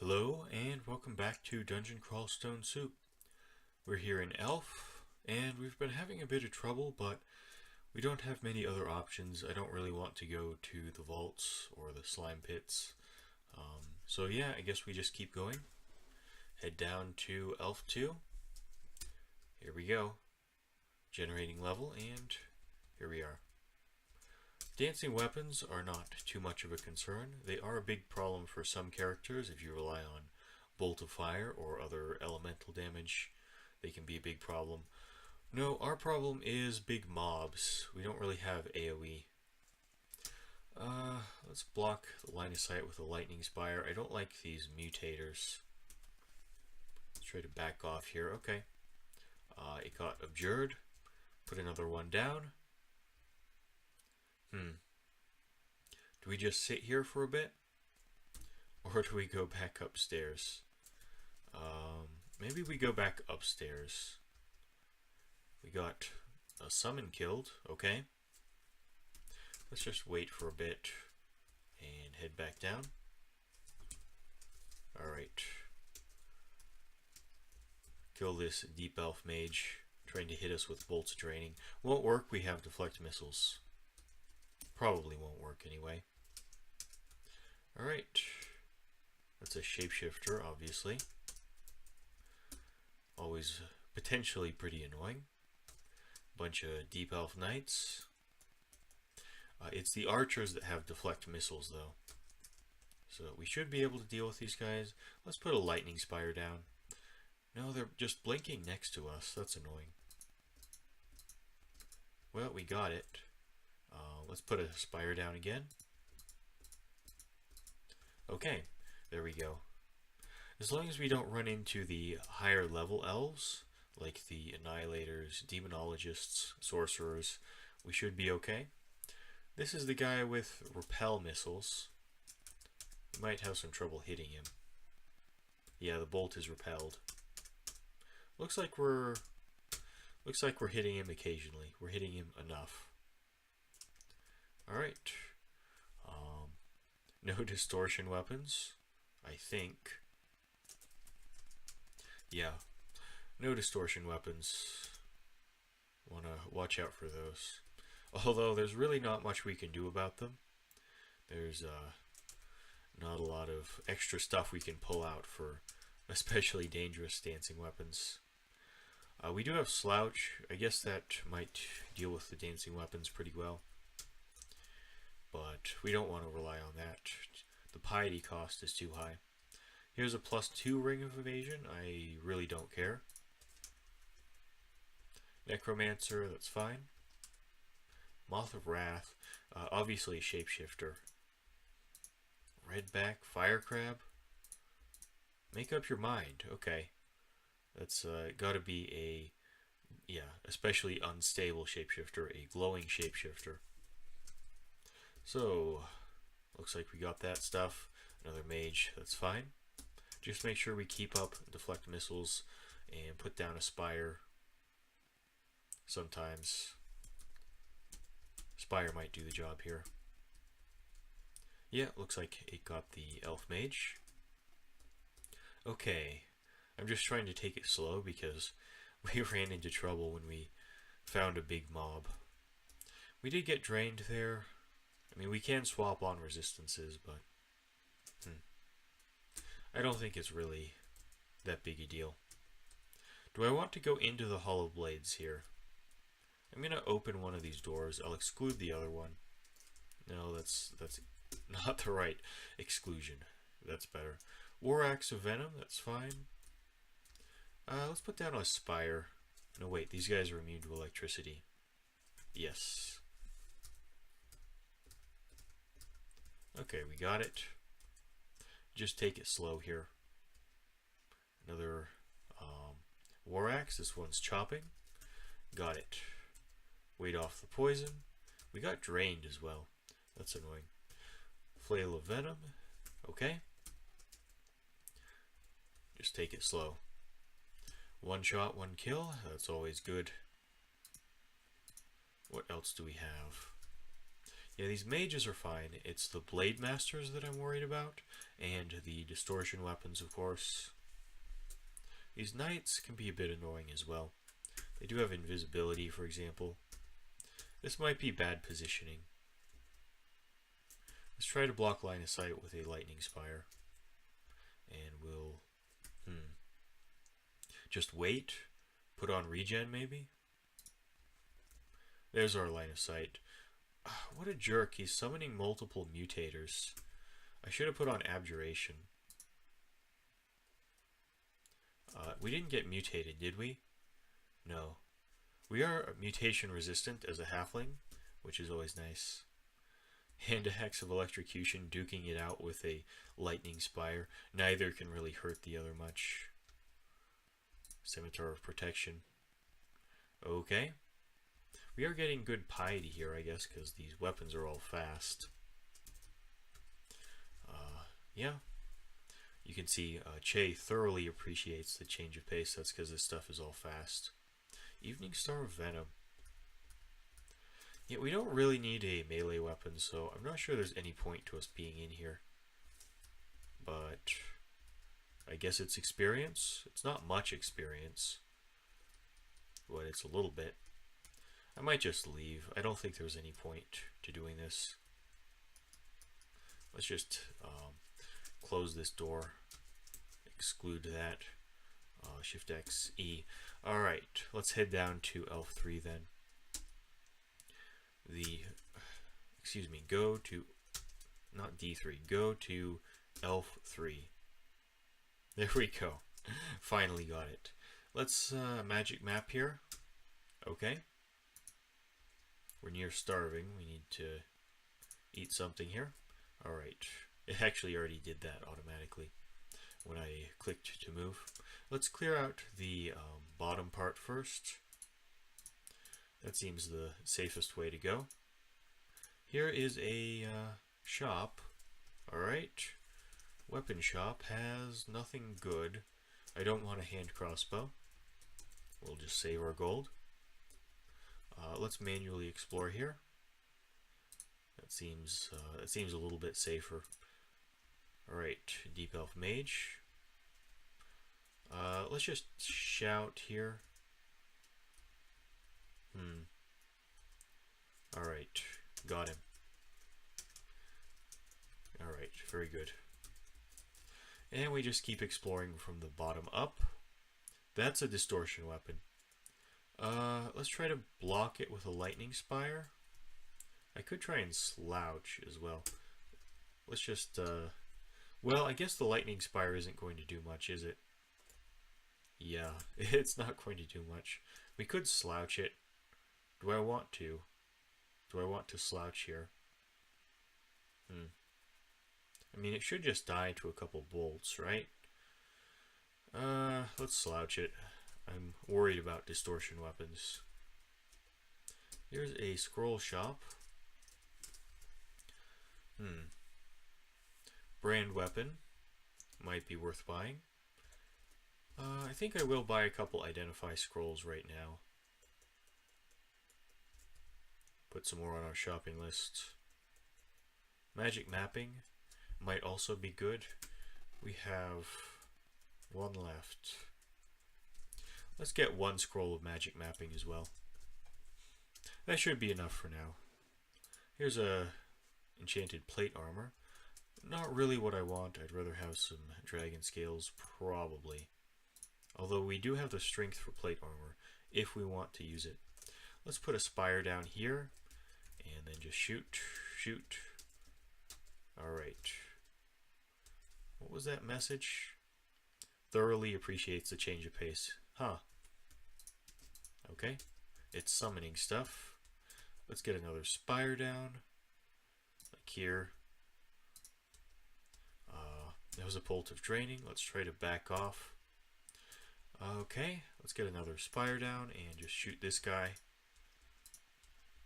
Hello and welcome back to Dungeon Crawl Stone Soup. We're here in Elf and we've been having a bit of trouble, but we don't have many other options. I don't really want to go to the vaults or the slime pits. So yeah, I guess we just keep going. Head down to Elf 2. Here we go. Generating level, and here we are. Dancing weapons are not too much of a concern. They are a big problem for some characters. If you rely on bolt of fire or other elemental damage, they can be a big problem. No, our problem is big mobs. We don't really have AoE. Let's block the line of sight with a lightning spire. I don't like these mutators. Let's try to back off here. Okay. It got abjured. Put another one down. Do we just sit here for a bit? Or do we go back upstairs? Maybe we go back upstairs. We got a summon killed. Okay. Let's just wait for a bit and head back down. Alright. Kill this deep elf mage trying to hit us with bolts draining. Won't work, we have deflect missiles. Probably won't work anyway. Alright. That's a shapeshifter, obviously. Always potentially pretty annoying. Bunch of deep elf knights. It's the archers that have deflect missiles, though. So we should be able to deal with these guys. Let's put a lightning spire down. No, they're just blinking next to us. That's annoying. Well, we got it. Let's put a spire down again. Okay, there we go. As long as we don't run into the higher level elves, like the annihilators, demonologists, sorcerers, we should be okay. This is the guy with repel missiles. We might have some trouble hitting him. Yeah, the bolt is repelled. Looks like we're hitting him occasionally. We're hitting him enough. Alright. No distortion weapons, I think. Yeah, no distortion weapons. Wanna watch out for those. Although there's really not much we can do about them. There's not a lot of extra stuff we can pull out for especially dangerous dancing weapons. We do have Slouch. I guess that might deal with the dancing weapons pretty well. But we don't want to rely on that. The piety cost is too high. Here's a +2 ring of evasion. I really don't care. Necromancer, that's fine. Moth of Wrath, obviously a shapeshifter. Redback, Fire Crab. Make up your mind. Okay. That's gotta be a, yeah, especially unstable shapeshifter, a glowing shapeshifter. So, looks like we got that stuff. Another mage, that's fine. Just make sure we keep up deflect missiles and put down a spire. Sometimes spire might do the job here. Yeah, looks like it got the elf mage. Okay, I'm just trying to take it slow because we ran into trouble when we found a big mob. We did get drained there. I mean, we can swap on resistances, but I don't think it's really that big a deal. Do I want to go into the hollow blades here? I'm going to open one of these doors. I'll exclude the other one. No, that's not the right exclusion. That's better. War Axe of Venom, that's fine. Let's put down a spire. No, wait, these guys are immune to electricity. Yes. Okay, we got it. Just take it slow here. Another War Axe. This one's chopping. Got it. Wait off the poison. We got drained as well. That's annoying. Flail of Venom. Okay. Just take it slow. One shot, one kill. That's always good. What else do we have? Yeah, these mages are fine. It's the blade masters that I'm worried about, and the distortion weapons, of course. These knights can be a bit annoying as well. They do have invisibility, for example. This might be bad positioning. Let's try to block line of sight with a lightning spire. And we'll just wait. Put on regen, maybe? There's our line of sight. What a jerk. He's summoning multiple mutators. I should have put on abjuration. We didn't get mutated, did we? No. We are mutation resistant as a halfling, which is always nice. And a Hex of Electrocution, duking it out with a Lightning Spire. Neither can really hurt the other much. Scimitar of Protection. Okay. We are getting good piety here, I guess, because these weapons are all fast. Yeah. You can see Chei thoroughly appreciates the change of pace. That's because this stuff is all fast. Evening Star of Venom. Yeah, we don't really need a melee weapon, so I'm not sure there's any point to us being in here. But I guess it's experience. It's not much experience, but it's a little bit. I might just leave. I don't think there's any point to doing this. Let's just close this door. Exclude that. Shift X, E. Alright, let's head down to Elf 3 then. Go to, not D3, go to Elf 3. There we go. Finally got it. Let's magic map here. Okay. We're near starving. We need to eat something here. Alright. It actually already did that automatically when I clicked to move. Let's clear out the bottom part first. That seems the safest way to go. Here is a shop. Alright. Weapon shop has nothing good. I don't want a hand crossbow. We'll just save our gold. Let's manually explore here. That seems a little bit safer. Alright, Deep Elf Mage. Let's just shout here. Alright, got him. Alright, very good. And we just keep exploring from the bottom up. That's a distortion weapon. Let's try to block it with a lightning spire. I could try and slouch as well. Let's just, well, I guess the lightning spire isn't going to do much, is it? Yeah, it's not going to do much. We could slouch it. Do I want to? Do I want to slouch here? I mean, it should just die to a couple bolts, right? Let's slouch it. I'm worried about distortion weapons. Here's a scroll shop. Brand weapon. Might be worth buying. I think I will buy a couple identify scrolls right now. Put some more on our shopping list. Magic mapping might also be good. We have one left. Let's get one scroll of magic mapping as well. That should be enough for now. Here's a enchanted plate armor. Not really what I want. I'd rather have some dragon scales, probably. Although we do have the strength for plate armor, if we want to use it. Let's put a spire down here, and then just shoot, shoot. Alright. What was that message? Thoroughly appreciates the change of pace. Huh. Okay. It's summoning stuff. Let's get another spire down. Like here. That was a bolt of draining. Let's try to back off. Okay. Let's get another spire down and just shoot this guy.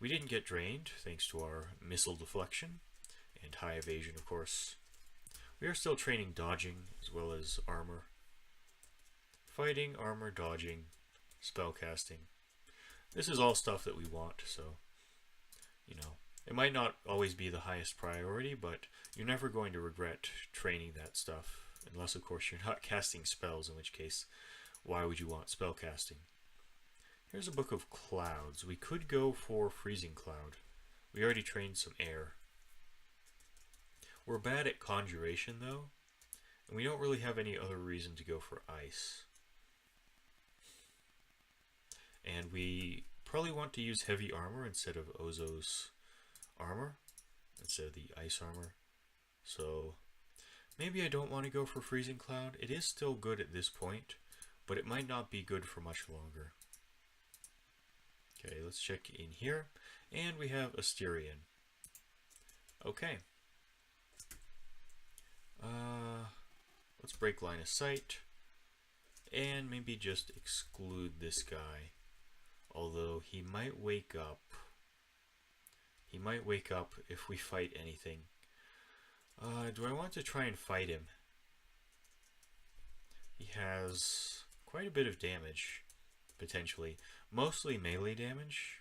We didn't get drained thanks to our missile deflection and high evasion, of course. We are still training dodging as well as armor. Fighting, armor, dodging, spell casting. This is all stuff that we want, so, you know, It might not always be the highest priority, but you're never going to regret training that stuff. Unless, of course, you're not casting spells, in which case, why would you want spell casting? Here's a book of clouds. We could go for freezing cloud. We already trained some air. We're bad at conjuration, though, and we don't really have any other reason to go for ice. And we probably want to use heavy armor instead of Ozo's armor, instead of the ice armor. So maybe I don't want to go for freezing cloud. It is still good at this point, but it might not be good for much longer. Okay, let's check in here, and we have Asterion. Okay. Let's break line of sight, and maybe just exclude this guy. Although he might wake up. He might wake up if we fight anything. Do I want to try and fight him? He has quite a bit of damage, potentially. Mostly melee damage.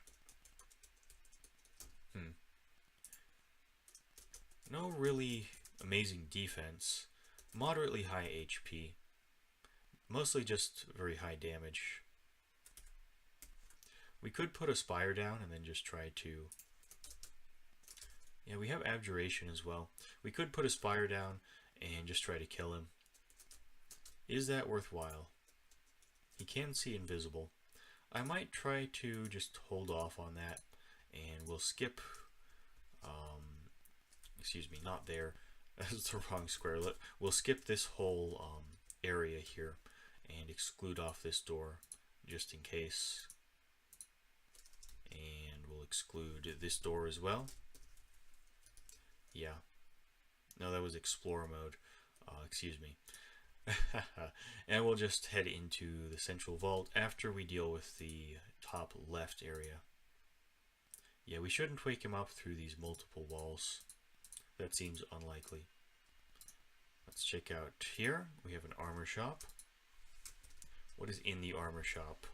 No really amazing defense. Moderately high HP. Mostly just very high damage. We could put a Spire down and then just try to... Yeah, we have Abjuration as well. We could put a Spire down and just try to kill him. Is that worthwhile? He can see invisible. I might try to just hold off on that, and we'll skip... excuse me, not there. That's the wrong square. We'll skip this whole area here and exclude off this door just in case. And we'll exclude this door as well. Yeah. No, that was Explorer mode. Excuse me. And we'll just head into the central vault after we deal with the top left area. Yeah, we shouldn't wake him up through these multiple walls. That seems unlikely. Let's check out here. We have an armor shop. What is in the armor shop?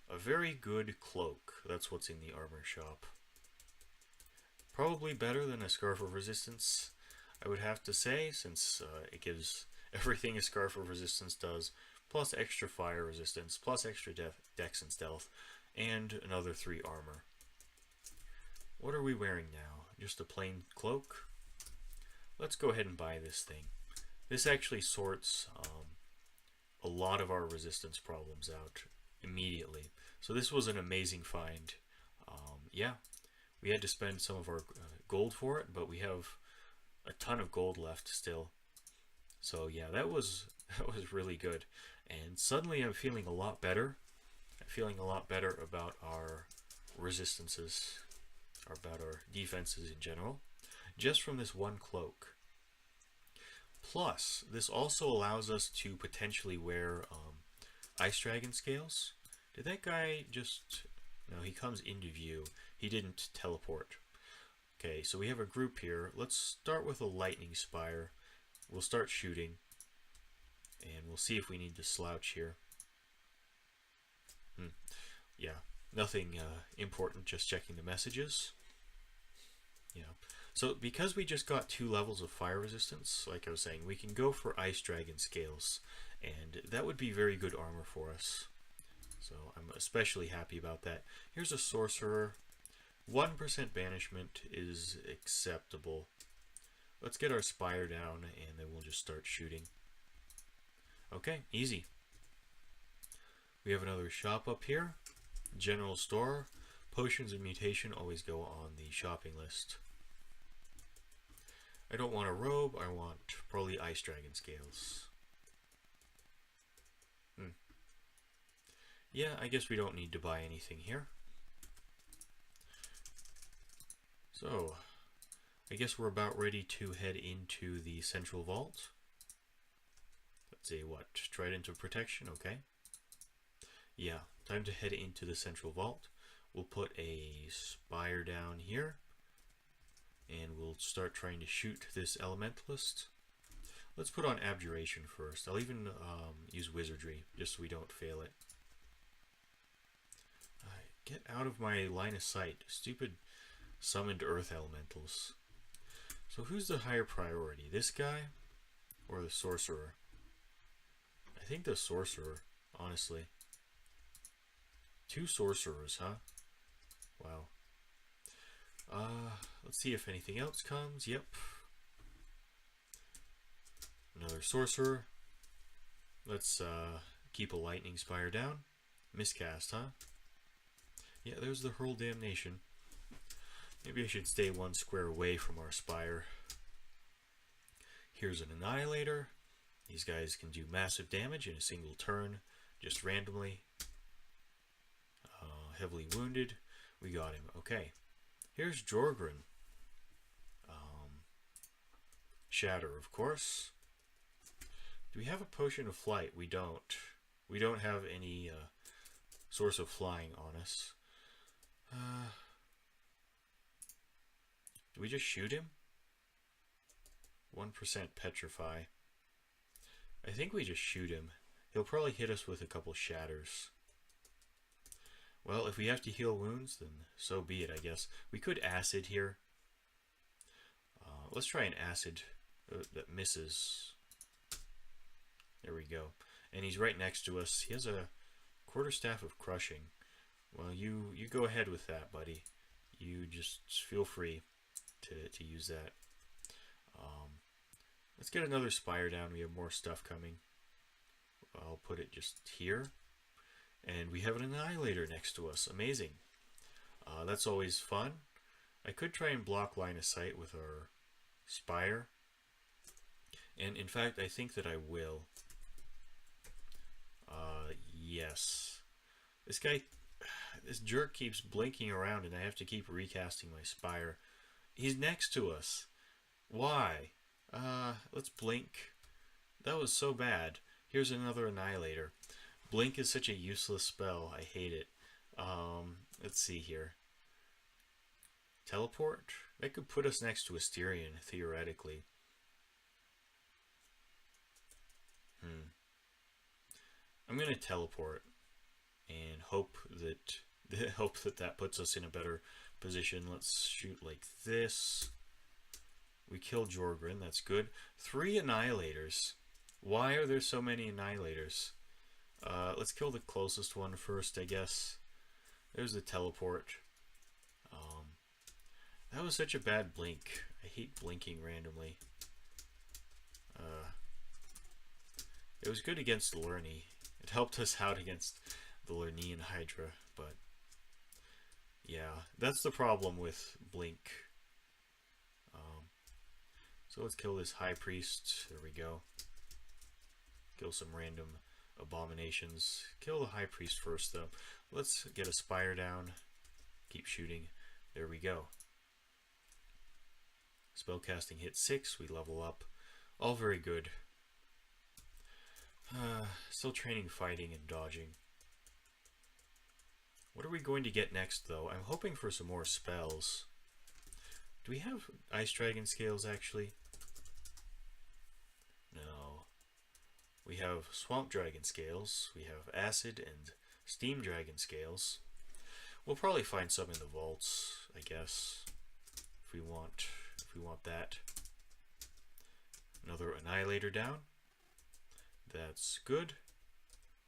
A very good cloak. That's what's in the armor shop. Probably better than a Scarf of Resistance, I would have to say, since it gives everything a Scarf of Resistance does, plus extra fire resistance, plus extra dex and stealth, and another 3 armor. What are we wearing now? Just a plain cloak? Let's go ahead and buy this thing. This actually sorts a lot of our resistance problems out immediately. So this was an amazing find. Yeah, we had to spend some of our gold for it, but we have a ton of gold left still. So yeah, that was really good. And suddenly I'm feeling a lot better. I'm feeling a lot better about our resistances, or about our defenses in general, just from this one cloak. Plus, this also allows us to potentially wear Ice Dragon scales. Did that guy just... No, he comes into view. He didn't teleport. Okay, so we have a group here. Let's start with a Lightning Spire. We'll start shooting, and we'll see if we need to slouch here. Yeah, nothing important, just checking the messages. Yeah. So because we just got 2 levels of fire resistance, like I was saying, we can go for Ice Dragon scales, and that would be very good armor for us. So I'm especially happy about that. Here's a sorcerer. 1% banishment is acceptable. Let's get our Spire down, and then we'll just start shooting. Okay, easy. We have another shop up here. General store. Potions and mutation always go on the shopping list. I don't want a robe, I want probably Ice Dragon scales. Yeah, I guess we don't need to buy anything here. So, I guess we're about ready to head into the central vault. Let's see, what? Trident of Protection, okay. Yeah, time to head into the central vault. We'll put a Spire down here, and we'll start trying to shoot this Elementalist. Let's put on Abjuration first. I'll even use Wizardry, just so we don't fail it. Get out of my line of sight. Stupid Summoned earth elementals. So who's the higher priority? This guy or the sorcerer? I think the sorcerer, honestly. 2 sorcerers, huh? Wow. Let's see if anything else comes. Yep. Another sorcerer. Let's keep a lightning spire down. Miscast, huh? Yeah, there's the hurl damnation. Maybe I should stay 1 square away from our spire. Here's an annihilator. These guys can do massive damage in a single turn, just randomly. Heavily wounded. We got him. Okay. Here's Jorgren. Shatter, of course. Do we have a potion of flight? We don't. We don't have any source of flying on us. Do we just shoot him? 1% petrify. I think we just shoot him. He'll probably hit us with a couple shatters. Well, if we have to heal wounds, then so be it, I guess. We could acid here. Let's try an acid that misses. There we go. And he's right next to us. He has a quarterstaff of crushing. Well, you go ahead with that, buddy. You just feel free to use that. Let's get another spire down. We have more stuff coming. I'll put it just here. And we have an annihilator next to us. Amazing. That's always fun. I could try and block line of sight with our spire. And in fact, I think that I will. Yes. This jerk keeps blinking around and I have to keep recasting my spire. He's next to us. Why? Let's blink. That was so bad. Here's another annihilator. Blink is such a useless spell. I hate it. Let's see here. Teleport? That could put us next to Asterion, theoretically. I'm gonna teleport and hope that puts us in a better position. Let's shoot like this. We killed Jorgren, that's good. 3 annihilators. Why are there so many annihilators? Let's kill the closest one first, I guess. There's the teleport. That was such a bad blink. I hate blinking randomly. It was good against Lurny. It helped us out against the Lernean Hydra, but yeah, that's the problem with blink. So let's kill this High Priest. There we go. Kill some random abominations. Kill the High Priest first, though. Let's get a spire down. Keep shooting. There we go. Spellcasting hit 6. We level up. All very good. Still training fighting and dodging. What are we going to get next, though? I'm hoping for some more spells. Do we have Ice Dragon Scales, actually? No. We have Swamp Dragon Scales. We have Acid and Steam Dragon Scales. We'll probably find some in the vaults, I guess, if we want that. Another Annihilator down. That's good.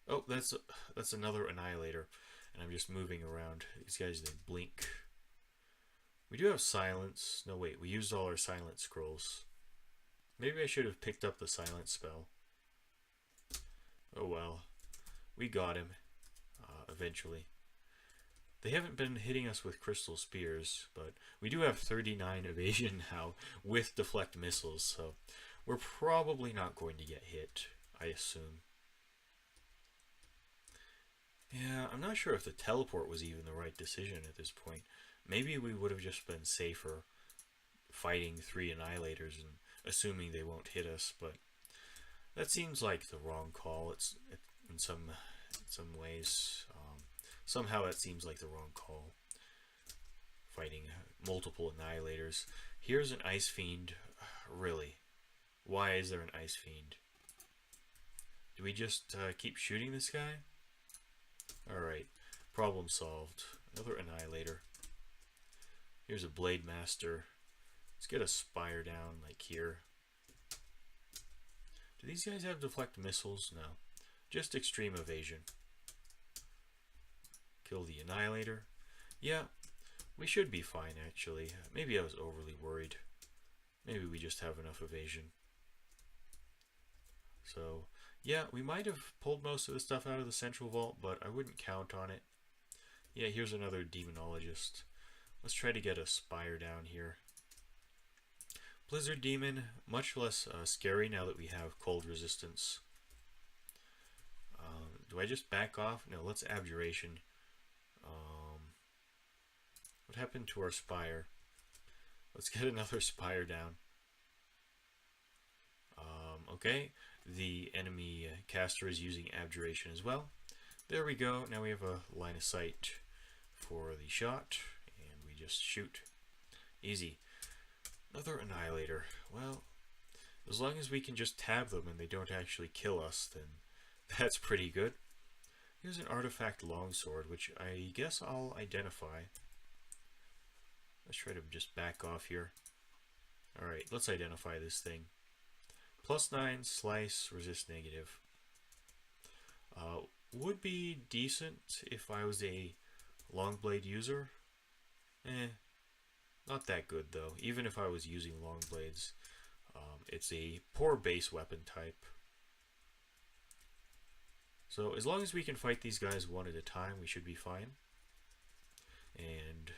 Oh, that's another Annihilator, and I'm just moving around. These guys, they blink. We do have silence. No, wait, we used all our silence scrolls. Maybe I should have picked up the silence spell. Oh well. We got him. Eventually. They haven't been hitting us with crystal spears, but we do have 39 evasion now with deflect missiles, so we're probably not going to get hit, I assume. Yeah, I'm not sure if the teleport was even the right decision at this point. Maybe we would have just been safer fighting 3 annihilators and assuming they won't hit us, but that seems like the wrong call. It's in some ways. Somehow that seems like the wrong call. Fighting multiple annihilators. Here's an Ice Fiend. Really? Why is there an Ice Fiend? Do we just keep shooting this guy? Alright. Problem solved. Another annihilator. Here's a Blade Master. Let's get a Spire down like here. Do these guys have deflect missiles? No. Just extreme evasion. Kill the Annihilator. Yeah, we should be fine actually. Maybe I was overly worried. Maybe we just have enough evasion. So, yeah, we might have pulled most of the stuff out of the central vault, but I wouldn't count on it. Yeah, here's another Demonologist. Let's try to get a Spire down here. Blizzard Demon, much less scary now that we have cold resistance. Do I just back off? No, let's Abjuration. What happened to our Spire? Let's get another Spire down. Okay, the enemy caster is using Abjuration as well. There we go. Now we have a line of sight for the shot, and we just shoot. Easy. Another Annihilator. Well, as long as we can just tab them and they don't actually kill us, then that's pretty good. Here's an Artifact Longsword, which I guess I'll identify. Let's try to just back off here. Alright, let's identify this thing. +9, slice, resist negative. Would be decent if I was a long blade user. Not that good though, even if I was using long blades. It's a poor base weapon type. So as long as we can fight these guys one at a time, we should be fine. And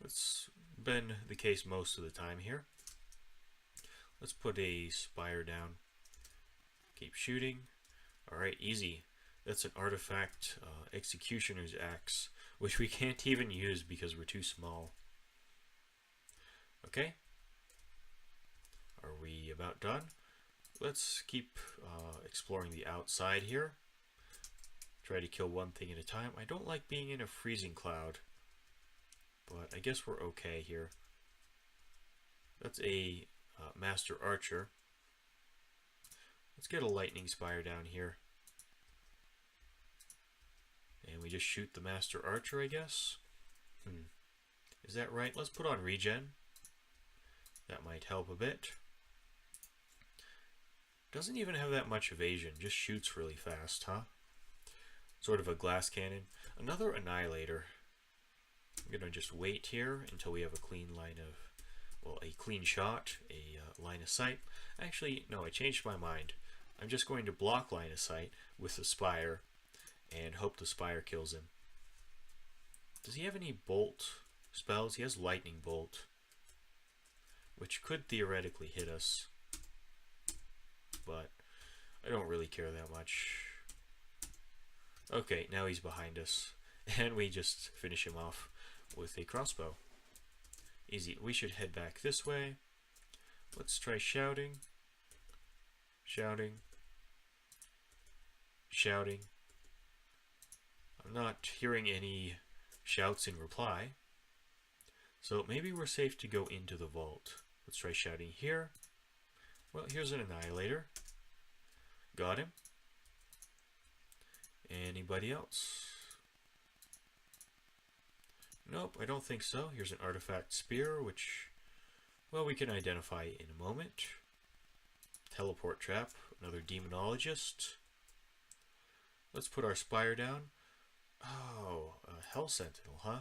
that's been the case most of the time here. Let's put a Spire down. Keep shooting. Alright, easy. That's an Artifact Executioner's Axe, which we can't even use because we're too small. Okay. Are we about done? Let's keep exploring the outside here. Try to kill one thing at a time. I don't like being in a freezing cloud, but I guess we're okay here. That's a Master Archer. Let's get a Lightning Spire down here. And we just shoot the Master Archer, I guess? Is that right? Let's put on regen. That might help a bit. Doesn't even have that much evasion, just shoots really fast, huh? Sort of a glass cannon. Another Annihilator. I'm gonna just wait here until we have a clean line of, well, a clean shot, a line of sight. Actually, no, I changed my mind. I'm just going to block line of sight with the Spire and hope the Spire kills him. Does he have any bolt spells? He has Lightning Bolt, which could theoretically hit us, but I don't really care that much. Okay, now he's behind us, and we just finish him off with a crossbow. Easy. We should head back this way. Let's try shouting. Shouting. Shouting. I'm not hearing any shouts in reply, so maybe we're safe to go into the vault. Let's try shouting here. Well, here's an Annihilator. Got him. Anybody else? Nope, I don't think so. Here's an Artifact Spear, which, well, we can identify in a moment. Teleport Trap, another Demonologist. Let's put our Spire down. Oh, a Hell Sentinel, huh?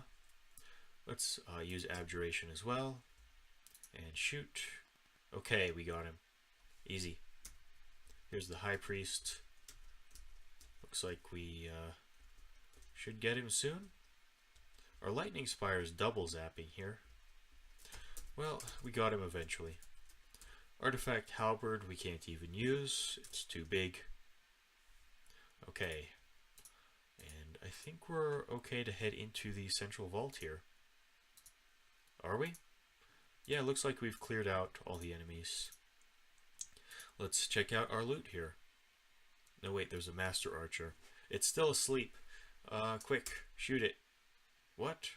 Let's use Abjuration as well. And shoot. Okay, we got him. Easy. Here's the High Priest. Looks like we should get him soon. Our Lightning Spire is double zapping here. Well, we got him eventually. Artifact Halberd we can't even use. It's too big. Okay. And I think we're okay to head into the central vault here. Are we? Yeah, it looks like we've cleared out all the enemies. Let's check out our loot here. No, wait, there's a Master Archer. It's still asleep. Quick, shoot it. What?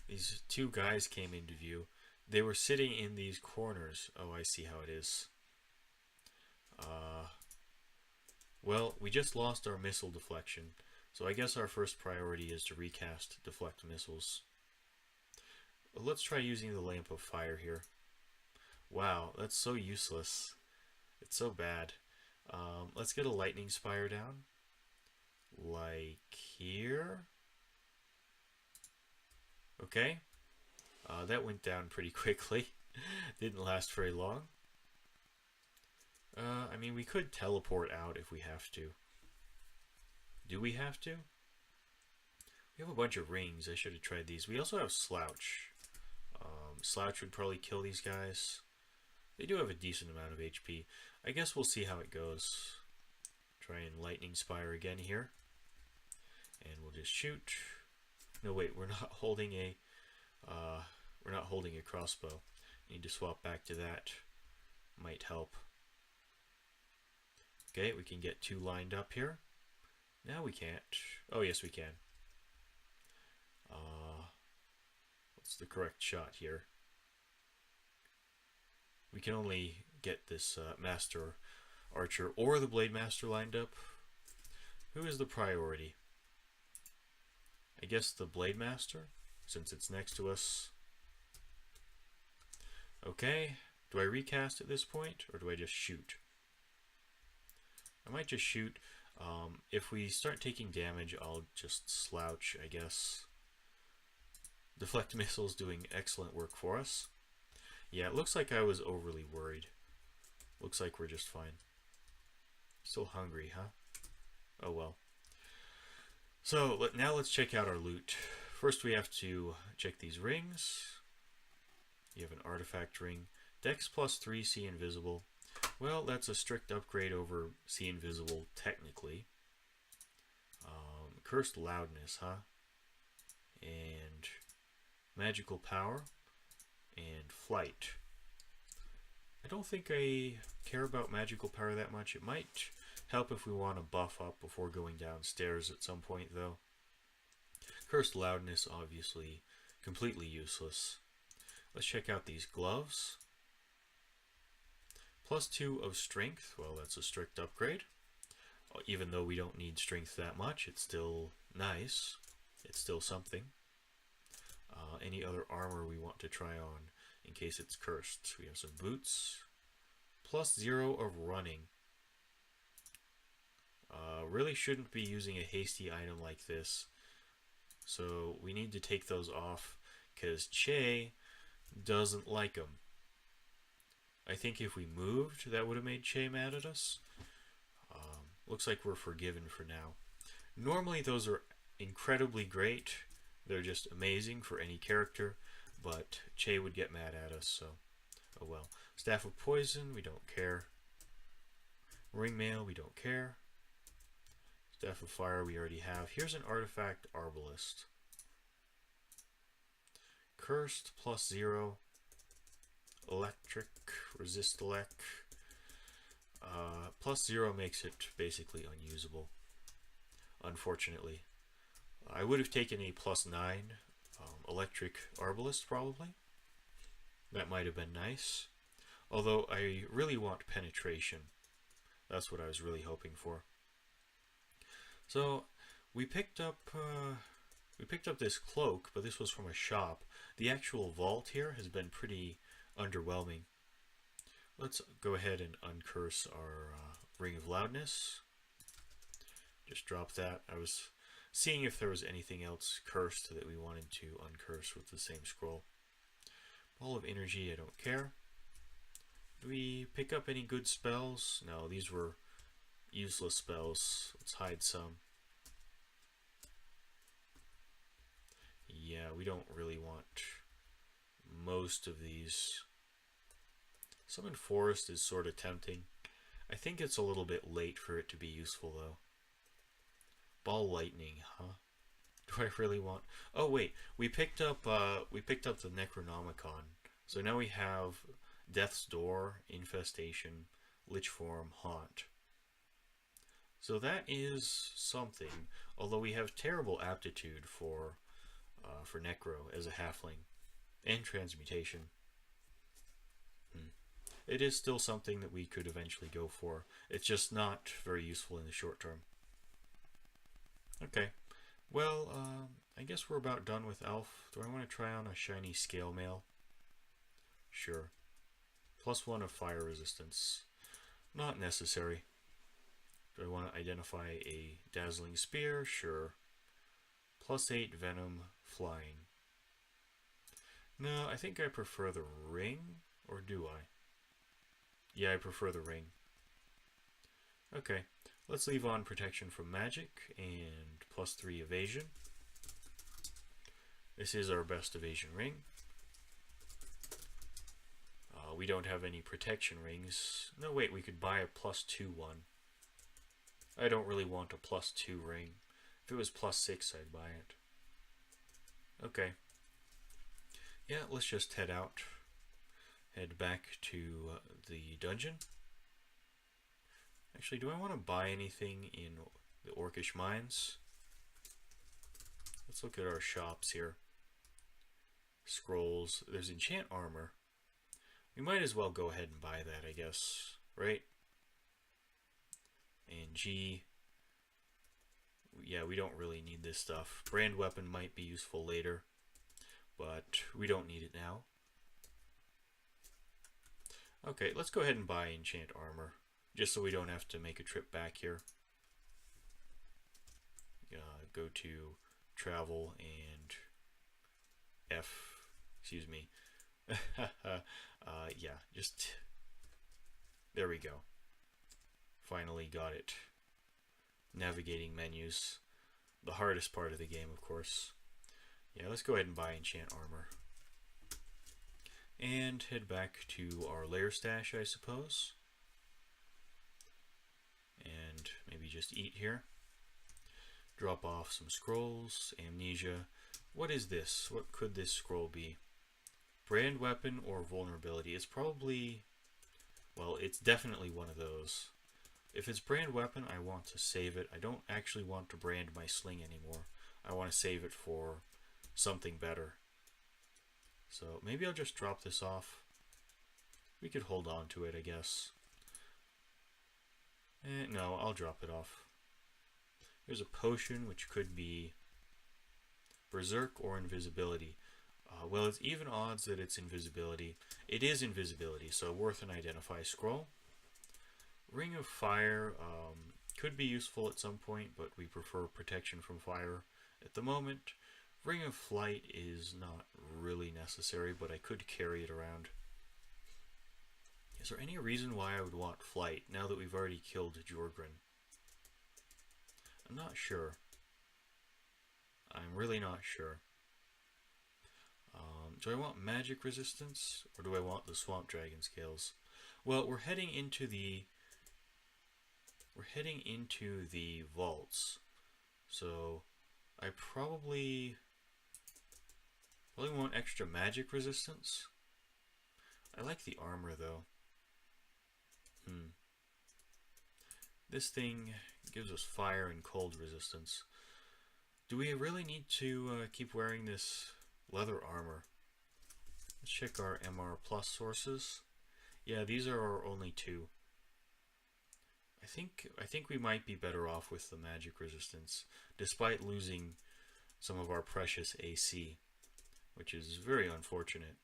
These two guys came into view. They were sitting in these corners. Oh, I see how it is. Well, we just lost our missile deflection, so I guess our first priority is to recast deflect missiles. Let's try using the Lamp of Fire here. Wow, that's so useless. It's so bad. Let's get a Lightning Spire down. Like here. Okay. That went down pretty quickly. Didn't last very long. I mean, we could teleport out if we have to. Do we have to? We have a bunch of rings. I should have tried these. We also have Slouch. Slouch would probably kill these guys. They do have a decent amount of HP. I guess we'll see how it goes. Try and Lightning Spire again here. And we'll just shoot. No, wait, we're not holding a crossbow. Need to swap back to that. Might help. Okay, we can get two lined up here. Now we can't. Oh, yes, we can. What's the correct shot here? We can only get this Master Archer or the Blade Master lined up. Who is the priority? I guess the Blade Master, since it's next to us. Okay, do I recast at this point, or do I just shoot? I might just shoot. If we start taking damage, I'll just Slouch, I guess. Deflect Missile's doing excellent work for us. Yeah, it looks like I was overly worried. Looks like we're just fine. Still hungry, huh? Oh well. So, now let's check out our loot. First we have to check these rings. You have an artifact ring. Dex +3, see invisible. Well, that's a strict upgrade over see invisible, technically. Cursed loudness, huh? And magical power. And flight. I don't think I care about magical power that much. It might help if we want to buff up before going downstairs at some point, though. Cursed loudness, obviously, completely useless. Let's check out these gloves. +2 of strength. Well, that's a strict upgrade. Even though we don't need strength that much, it's still nice. It's still something. Any other armor we want to try on in case it's cursed. We have some boots. +0 of running. Really shouldn't be using a hasty item like this. So we need to take those off because Chei doesn't like them. I think if we moved, that would have made Chei mad at us. Looks like we're forgiven for now. Normally those are incredibly great. They're just amazing for any character, but Chei would get mad at us, so oh well. Staff of Poison, we don't care. Ring Mail, we don't care. Staff of Fire, we already have. Here's an Artifact Arbalist. Cursed, +0. Electric, resist elec. +0 makes it basically unusable, unfortunately. I would have taken a +9 electric arbalist probably. That might have been nice. Although I really want penetration. That's what I was really hoping for. So we picked up this cloak, but this was from a shop. The actual vault here has been pretty underwhelming. Let's go ahead and uncurse our Ring of Loudness. Just drop that. I was seeing if there was anything else cursed that we wanted to uncurse with the same scroll. Ball of Energy, I don't care. Do we pick up any good spells? No, these were useless spells. Let's hide some. Yeah, we don't really want most of these. Summon Forest is sort of tempting. I think it's a little bit late for it to be useful though. Ball Lightning, huh? Do I really want? Oh wait, we picked up the Necronomicon. So now we have Death's Door, Infestation, Lich Form, Haunt. So that is something. Although we have terrible aptitude for Necro as a Halfling, and Transmutation. it is still something that we could eventually go for. It's just not very useful in the short term. Okay, well, I guess we're about done with Elf. Do I want to try on a shiny scale mail? Sure. +1 of fire resistance. Not necessary. Do I want to identify a dazzling spear? Sure. +8 venom, flying. No, I think I prefer the ring, or do I? Yeah, I prefer the ring. Okay, let's leave on protection from magic and +3 evasion. This is our best evasion ring. We don't have any protection rings. No, wait, we could buy a +2 one. I don't really want a +2 ring. If it was +6, I'd buy it. Okay. Yeah, let's just head out. Head back to the dungeon. Actually, do I want to buy anything in the Orcish Mines? Let's look at our shops here. Scrolls. There's enchant armor. We might as well go ahead and buy that, I guess. Right? And G. Yeah, we don't really need this stuff. Brand weapon might be useful later, but we don't need it now. Okay, let's go ahead and buy enchant armor, just so we don't have to make a trip back here. Go to travel and excuse me. Yeah, just there we go. Finally got it. Navigating menus, the hardest part of the game, of course. Yeah, let's go ahead and buy enchant armor. And head back to our lair stash, I suppose. And maybe just eat here. Drop off some scrolls, amnesia. What is this? What could this scroll be? Brand weapon or vulnerability? It's probably, well, it's definitely one of those. If it's brand weapon, I want to save it. I don't actually want to brand my sling anymore. I want to save it for something better. So maybe I'll just drop this off. We could hold on to it, I guess. No, I'll drop it off. There's a potion which could be berserk or invisibility. Well, it's even odds that it's invisibility. It is invisibility, so worth an identify scroll. Ring of Fire could be useful at some point, but we prefer protection from fire at the moment. Ring of Flight is not really necessary, but I could carry it around. Is there any reason why I would want Flight now that we've already killed Jorgren? I'm not sure. I'm really not sure. Do I want magic resistance, or do I want the swamp dragon scales? Well, we're heading into the vaults, so I probably want extra magic resistance. I like the armor though. This thing gives us fire and cold resistance. Do we really need to keep wearing this leather armor? Let's check our MR plus sources. Yeah, these are our only two. I think we might be better off with the magic resistance, despite losing some of our precious AC, which is very unfortunate.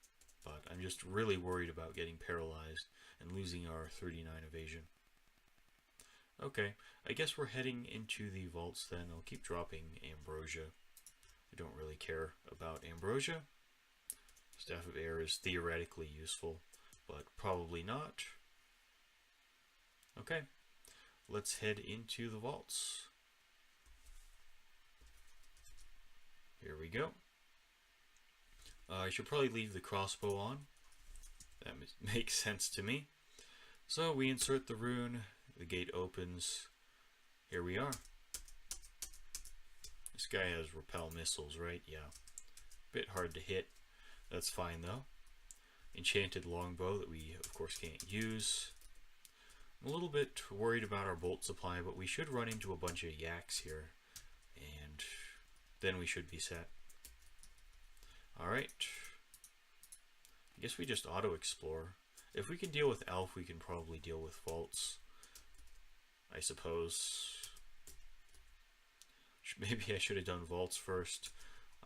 But I'm just really worried about getting paralyzed and losing our 39 evasion. Okay, I guess we're heading into the vaults then. I'll keep dropping ambrosia. I don't really care about ambrosia. Staff of Air is theoretically useful, but probably not. Okay, let's head into the vaults. Here we go. I should probably leave the crossbow on. That makes sense to me. So we insert the rune, the gate opens. Here we are. This guy has repel missiles, right? Yeah. Bit hard to hit. That's fine though. Enchanted longbow that we of course can't use. I'm a little bit worried about our bolt supply, but we should run into a bunch of yaks here, and then we should be set. Alright. I guess we just auto-explore. If we can deal with Elf, we can probably deal with Vaults, I suppose. Maybe I should have done Vaults first.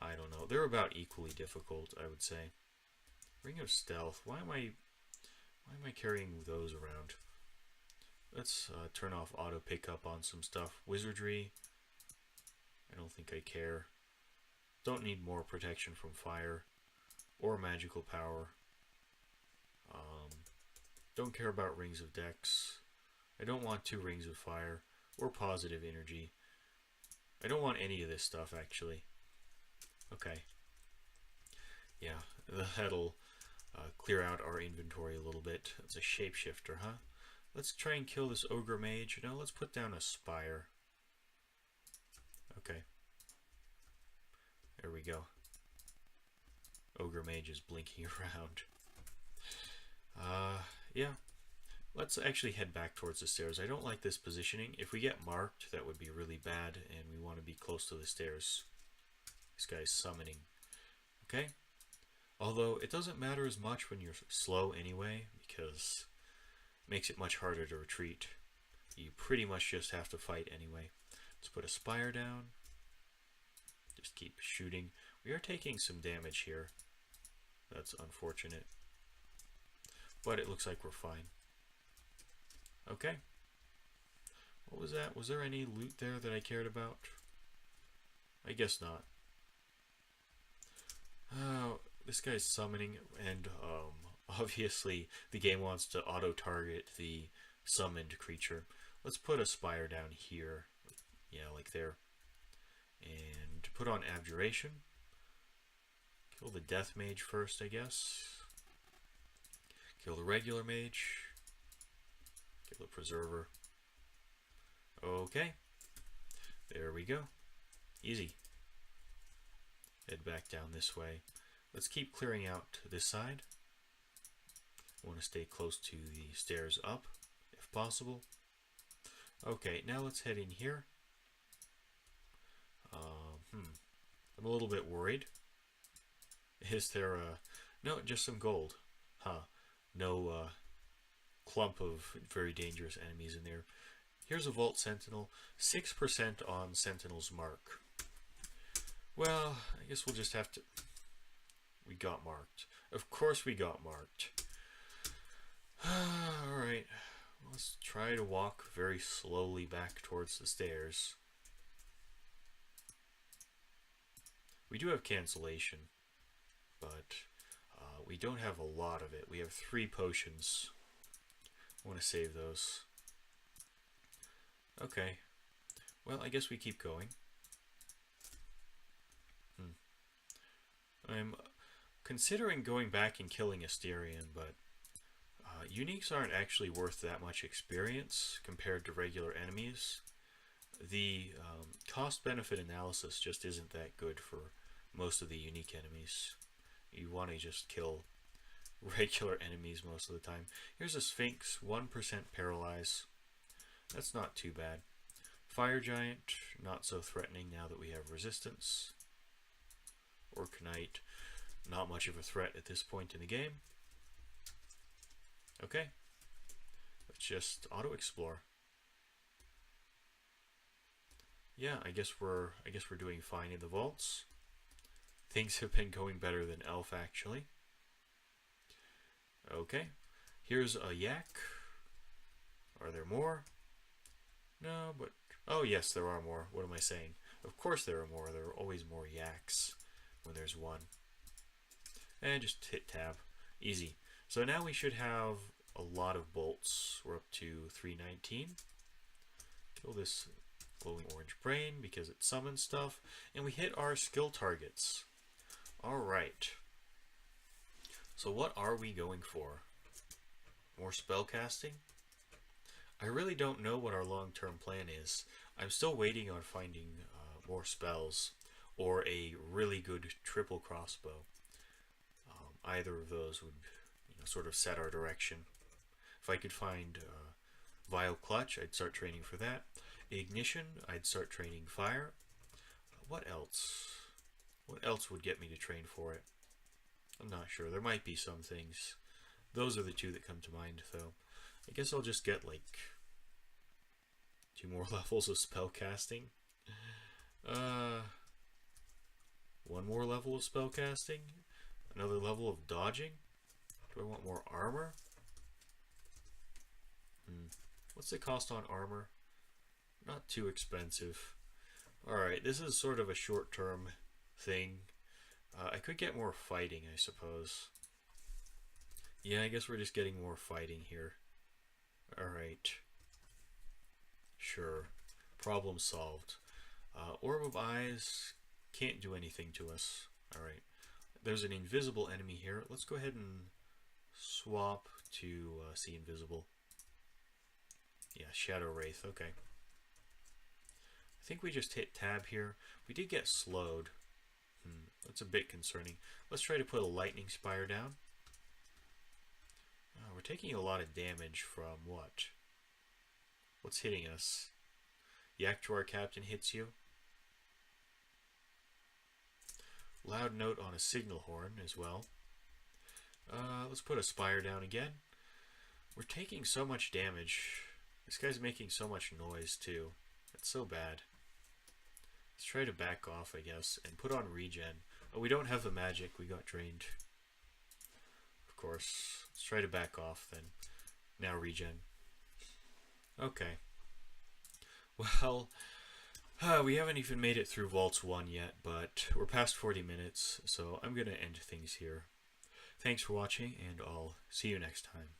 I don't know. They're about equally difficult, I would say. Ring of Stealth. Why am I carrying those around? Let's turn off auto pickup on some stuff. Wizardry. I don't think I care. Don't need more protection from fire or magical power. Don't care about Rings of Dex. I don't want 2 Rings of Fire or positive energy. I don't want any of this stuff, actually. Okay. Yeah, that'll clear out our inventory a little bit. It's a shapeshifter, huh? Let's try and kill this ogre mage. No, let's put down a spire. Okay. There we go. Ogre mage is blinking around. Yeah. Let's actually head back towards the stairs. I don't like this positioning. If we get marked, that would be really bad, and we want to be close to the stairs. This guy's summoning. Okay. Although, it doesn't matter as much when you're slow anyway, because it makes it much harder to retreat. You pretty much just have to fight anyway. Let's put a spire down. Just keep shooting. We are taking some damage here. That's unfortunate. But it looks like we're fine. Okay. What was that? Was there any loot there that I cared about? I guess not. Oh, this guy's summoning, and obviously the game wants to auto-target the summoned creature. Let's put a spire down here. Yeah, like there. And put on Abjuration. Kill the Death Mage first, I guess. Kill the regular mage. Kill the Preserver. Okay. There we go. Easy. Head back down this way. Let's keep clearing out this side. I want to stay close to the stairs up, if possible. Okay, now let's head in here. I'm a little bit worried. Is there a... No, just some gold. Huh. No clump of very dangerous enemies in there. Here's a Vault Sentinel. 6% on Sentinel's mark. Well, I guess we'll just have to... We got marked. Of course we got marked. Alright. Let's try to walk very slowly back towards the stairs. We do have cancellation, but we don't have a lot of it. We have 3 potions. I want to save those. Okay. Well, I guess we keep going. I'm considering going back and killing Asterion, but uniques aren't actually worth that much experience compared to regular enemies. The cost-benefit analysis just isn't that good for most of the unique enemies. You want to just kill regular enemies most of the time. Here's a Sphinx, 1% paralyze. That's not too bad. Fire Giant, not so threatening now that we have resistance. Orc Knight, not much of a threat at this point in the game. Okay, let's just auto-explore. Yeah, I guess we're doing fine in the vaults. Things have been going better than Elf, actually. Okay, here's a yak. Are there more? No, but... Oh, yes, there are more. What am I saying? Of course there are more. There are always more yaks when there's one. And just hit tab. Easy. So now we should have a lot of bolts. We're up to 319. Kill this glowing orange brain because it summons stuff. And we hit our skill targets. Alright. So what are we going for? More spellcasting? I really don't know what our long-term plan is. I'm still waiting on finding more spells or a really good triple crossbow. Either of those would sort of set our direction. If I could find Vile Clutch, I'd start training for that. Ignition, I'd start training fire. What else? What else would get me to train for it? I'm not sure. There might be some things. Those are the two that come to mind, though. I guess I'll just get, like, 2 more levels of spellcasting. 1 more level of spellcasting. Another level of dodging. Do I want more armor? What's the cost on armor? Not too expensive. Alright, this is sort of a short-term thing. I could get more fighting, I suppose. Yeah, I guess we're just getting more fighting here. Alright. Sure. Problem solved. Orb of Eyes can't do anything to us. Alright. There's an invisible enemy here. Let's go ahead and swap to see invisible. Yeah, Shadow Wraith. Okay. I think we just hit tab here. We did get slowed. That's a bit concerning. Let's try to put a Lightning Spire down. We're taking a lot of damage from what? What's hitting us? Yak to our Captain hits you. Loud note on a signal horn as well. Let's put a Spire down again. We're taking so much damage. This guy's making so much noise too. That's so bad. Let's try to back off, I guess, and put on regen. Oh, we don't have the magic. We got drained. Of course. Let's try to back off then. Now regen. Okay. Well, we haven't even made it through Vaults 1 yet, but we're past 40 minutes, so I'm going to end things here. Thanks for watching, and I'll see you next time.